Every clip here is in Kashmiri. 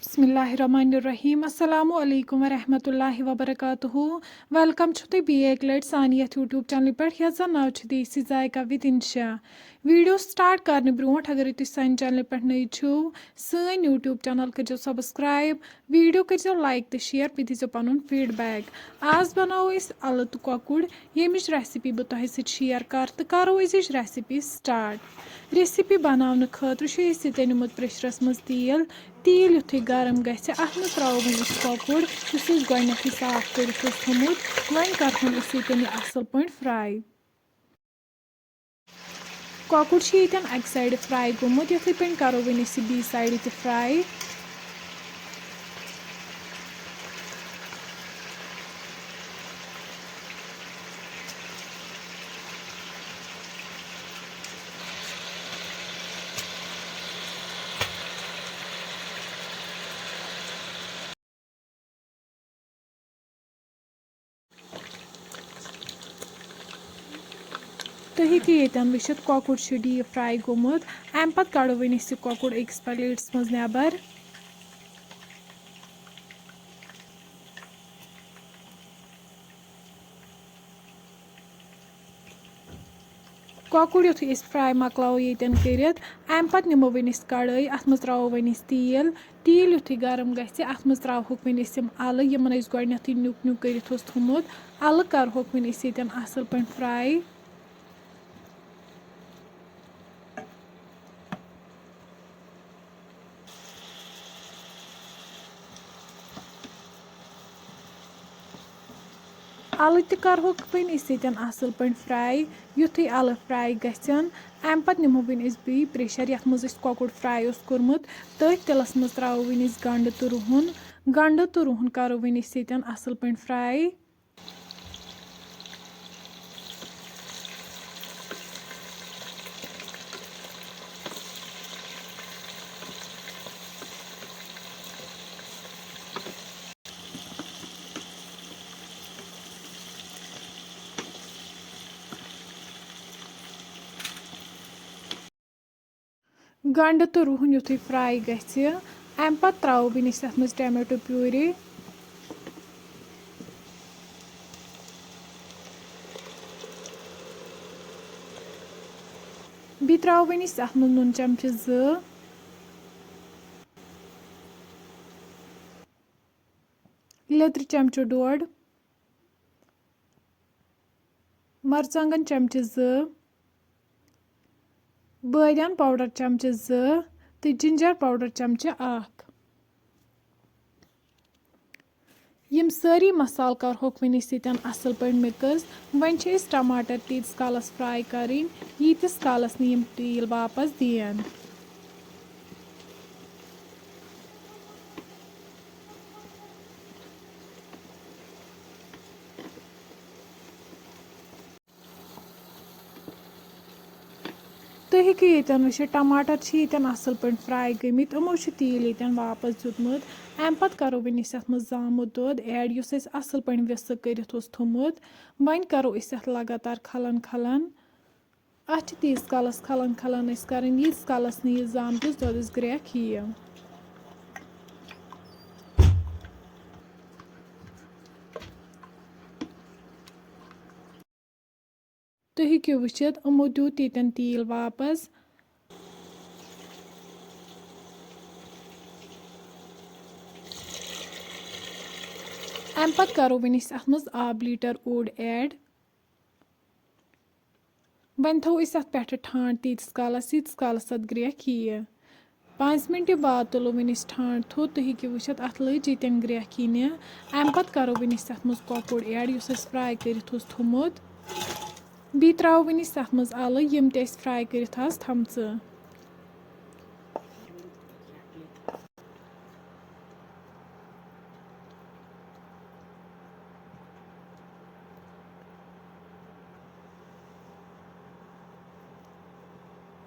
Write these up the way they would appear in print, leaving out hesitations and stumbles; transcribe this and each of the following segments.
Bismillahirrahmanirrahim. Assalamu alaikum wa rahmatullahi wa barakatuhu. Welcome to the BA Late Saniyat YouTube channel. Yas zan naw chh Desi Zaika with Insha. Video start karne bront agar tu san channel pe nayi chu san YouTube channel karjo subscribe. Video karjo like te share pe dijo panun feedback. Az banao is Alle tu Kokud yemish recipe batahi sit share kar te karo is recipe start. Recipe banavne khatru shu is tenimut pressure's maz तेल युथै गरम गژھِ اتھ منٛز تراوو وۄنۍ أسۍ کۄکُر یُس أسۍ گۄڈنٮ۪تھٕے صاف کٔرِتھ اوس تھوٚمُت وۄنۍ کرہون أسۍ ییٚتٮ۪ن یہِ اصل پٲٹھۍ فراے کۄکُر چھُ ییٚتٮ۪ن اکہِ سایڈٕ فراے گوٚمُت یِتھٕے پٲٹھۍ کرو وۄنۍ أسۍ یہِ بیٚیہِ سایڈٕ تہِ فراے تُہۍ ہیٚکِو ییٚتٮ۪ن وٕچھِتھ کۄکُر چھُ ڈیٖپ فراے گوٚمُت اَمہِ پتہٕ کڑو وۄنۍ أسۍ یہِ کۄکُر أکِس پلیٹس منٛز نٮ۪بر کۄکُر یُتھُے أسۍ فراے مۄکلاوو ییٚتٮ۪ن کٔرِتھ اَمہِ پتہٕ نِمو وۄنۍ أسۍ کڑٲے اتھ منٛز تراوو وۄنۍ أسۍ تیٖل تیٖل یُتھُے گرم گژھِ اتھ منٛز تراوہوکھ وۄنۍ أسۍ یِم الہٕ یِمن أسۍ گۄڈنٮ۪تھٕے نیُک نیُک کٔرِتھ اوس تھوٚمُت الہٕ کرہوکھ وۄنۍ أسۍ ییٚتٮ۪ن اصل پٲٹھۍ فراے الہٕ تہِ کرہوکھ وۄنۍ أسۍ ییٚتٮ۪ن اصل پٲٹھۍ فراے یُتھُے الہٕ فراے گژھن اَمہِ پتہٕ نِمو وۄنۍ أسۍ بیٚیہِ پریشر یتھ منٛز أسۍ کۄکُر فراے اوس کوٚرمُت تٔتھۍ تِلس منٛز تراوو وۄنۍ أسۍ گنڈٕ تہٕ رُہُن کرو وۄنۍ أسۍ ییٚتٮ۪ن اصل پٲٹھۍ فراے گنڈٕ تہٕ رُہُن یُتھُے فراے گژھِ اَمہِ پتہٕ تراوو وۄنۍ أسۍ اتھ منٛز ٹمیٹو پیوٗری بیٚیہِ تراوو وۄنۍ أسۍ اتھ منٛز نُن چمچہٕ 2 لیٚدرِ چمچہٕ 1.5 مرژانٛگن چمچہٕ 2 بٲدیان پاوڈر چمچہٕ 2 تہٕ جِنجر پاوڈر چمچہٕ 1 یِم سٲری مسالہٕ کرہوکھ وۄنۍ أسۍ ییٚتٮ۪ن اصل پٲٹھۍ مِکٕس وۄنۍ چھِ أسۍ ٹماٹر تیٖتِس کالس فراے کرٕنۍ ییٖتِس کالس نہٕ یِم تیٖل واپس دِیَن تُہۍ ہیٚکِو ییٚتٮ۪ن وٕچھِتھ ٹماٹر چھِ ییٚتٮ۪ن اصل پٲٹھۍ فراے گٔمٕتۍ یِمو چھُ تیٖل ییٚتٮ۪ن واپس دیُتمُت اَمہِ پتہٕ کرو وۄنۍ أسۍ اتھ منٛز زامُت دۄد ایڈ یُس اَسہِ اصل پٲٹھۍ وِسہٕ کٔرِتھ اوس تھوٚمُت وۄنۍ کرو أسۍ اتھ لگاتار کھلن اتھ چھِ تیٖتِس کالس کھلن أسۍ کرٕنۍ ییٖتِس کالس نہٕ یہِ زامتِس دۄدس گرٛٮ۪کھ یِیہِ تُہۍ ہیٚکِو وٕچھِتھ یِمو دیُت ییٚتٮ۪ن تیٖل واپس اَمہِ پتہٕ کرو وۄنۍ أسۍ اتھ منٛز 1 لیٖٹر اوٚڑ ایڈ وۄنۍ تھاوو أسۍ اتھ پٮ۪ٹھٕ ٹھانٛڈ تیٖتِس کالس ییٖتِس کالس اتھ گرٛٮ۪کھ یِیہِ 5 مِنٹہِ بعد تُلو وۄنۍ أسۍ ٹھانٛڈ تھوٚد تُہۍ ہیٚکِو وٕچھِتھ اتھ لٔج ییٚتٮ۪ن گرٛٮ۪کھ یِنہِ اَمہِ پتہٕ کرو وۄنۍ أسۍ اتھ منٛز کۄکُر ایڈ یُس اَسہِ فراے کٔرِتھ اوس تھوٚمُت بیٚیہِ تراوو وۄنۍ أسۍ اتھ منٛز الہٕ یِم تہِ اَسہِ فراے کٔرِتھ آسہٕ تھمژٕ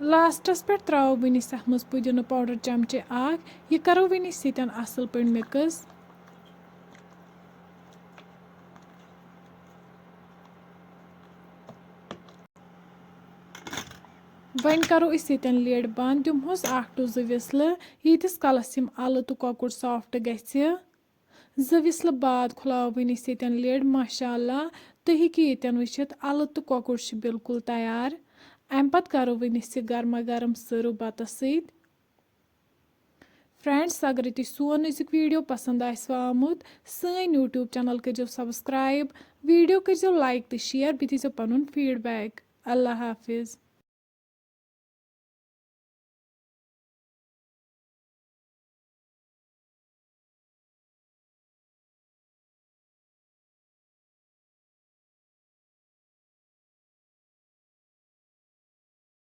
لاسٹس پٮ۪ٹھ تراوو وۄنۍ أسۍ اتھ منٛز پُدیٖنہٕ پاوڈر چمچہٕ 1 یہِ کرو وۄنۍ أسۍ ییٚتٮ۪ن اصل پٲٹھۍ مِکٕس وۄنۍ کرو أسۍ ییٚتٮ۪ن لِڈ بنٛد دِمہوس 1 to 2 وِسلہٕ ییٖتِس کالس یِم اَلہٕ تہٕ کۄکُر سافٹ گژھِ 2 وِسلہٕ بعد کھُلاوٕنۍ أسۍ ییٚتٮ۪ن لِڈ ماشاء اللہ تُہۍ ہیٚکِو ییٚتٮ۪ن وٕچھِتھ اَلہٕ تہٕ کۄکُر چھِ بِلکُل تیار اَمہِ پتہٕ کرو وۄنۍ أسۍ یہِ گرما گرم سٔرٕو بتس سۭتۍ فرٛٮ۪نٛڈس اگرے تۄہہِ سون أزیُک ویٖڈیو پسنٛد آسِوٕ آمُت سٲنۍ یوٗٹیوٗب چنل کٔرۍزیو سبسکرایب ویٖڈیو کٔرۍزیو لایک تہٕ شِیَر بیٚیہِ دیٖزیو پنُن فیٖڈبیک اللہ حافِظ